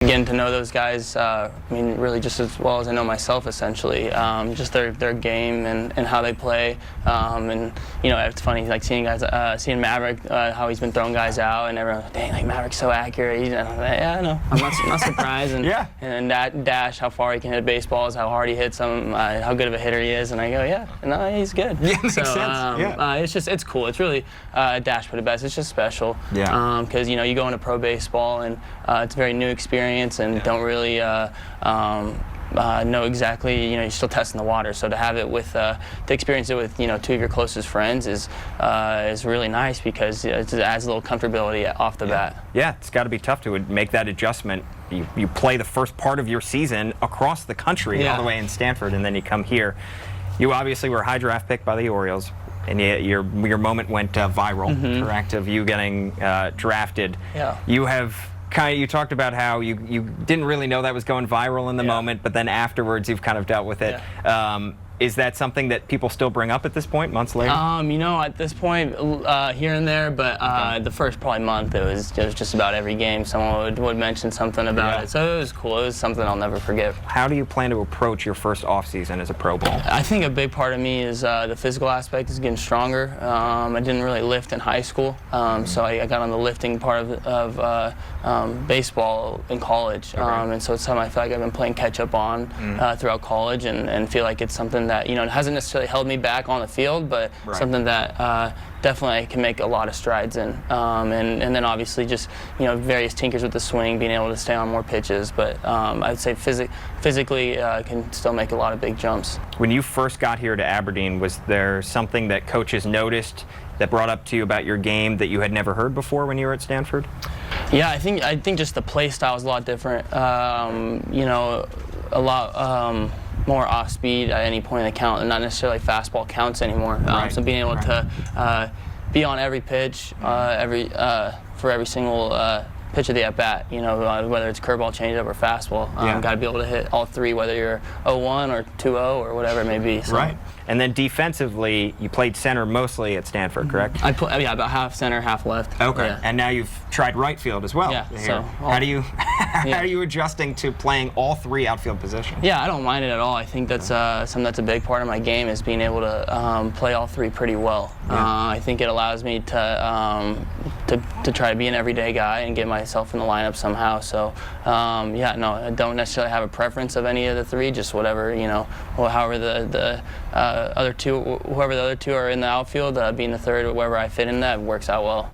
getting to know those guys, I mean, really just as well as I know myself, essentially. Just their game and how they play. And, you know, it's funny, like seeing seeing Maverick, how he's been throwing guys out, and everyone's like, dang, like Maverick's so accurate. And I'm like, yeah, I know. I'm not surprised. And, yeah. And that Dash, how far he can hit baseballs, how hard he hits them, how good of a hitter he is. And I go, yeah, no, he's good. Yeah, makes so, sense. Yeah. It's cool. It's really, Dash put it best. It's just special. Yeah. Because, you know, you go into pro baseball, and it's a very new experience, and don't really know exactly, you know, you're still testing the water. So to have it with, to experience it with, you know, two of your closest friends is really nice, because it adds a little comfortability off the bat. Yeah, it's got to be tough to make that adjustment. You play the first part of your season across the country, all the way in Stanford, and then you come here. You obviously were a high draft pick by the Orioles, and your moment went viral, correct, of you getting drafted. Yeah. You talked about how you didn't really know that was going viral in the moment, but then afterwards you've kind of dealt with it. Yeah. Is that something that people still bring up at this point, months later? You know, at this point, here and there, but the first probably month, it was just about every game someone would mention something about it. So it was cool. It was something I'll never forget. How do you plan to approach your first off-season as a pro bowler? I think a big part of me is the physical aspect is getting stronger. I didn't really lift in high school, so I got on the lifting part of baseball in college, and so it's something I feel like I've been playing catch-up on throughout college, and feel like it's something that, you know, it hasn't necessarily held me back on the field, but something that definitely I can make a lot of strides in. And then obviously just, you know, various tinkers with the swing, being able to stay on more pitches, but I'd say physically can still make a lot of big jumps. When you first got here to Aberdeen, was there something that coaches noticed that brought up to you about your game that you had never heard before when you were at Stanford? Yeah, I think just the play style is a lot different. You know, a lot more off speed at any point in the count, and not necessarily fastball counts anymore. So being able to be on every pitch, for every single pitch of the at bat, you know, whether it's curveball, changeup, or fastball, got to be able to hit all three, whether you're 0-1 or 2-0 or whatever it may be. So. Right. And then defensively, you played center mostly at Stanford, correct? I play, about half center, half left. Okay. Yeah. And now you've tried right field as well. Yeah. So how are you adjusting to playing all three outfield positions? Yeah, I don't mind it at all. I think that's something that's a big part of my game, is being able to play all three pretty well. I think it allows me to try to be an everyday guy and get myself in the lineup somehow. So yeah, no, I don't necessarily have a preference of any of the three. Just whatever, you know, however the other two, whoever the other two are in the outfield, being the third, wherever I fit in, that works out well.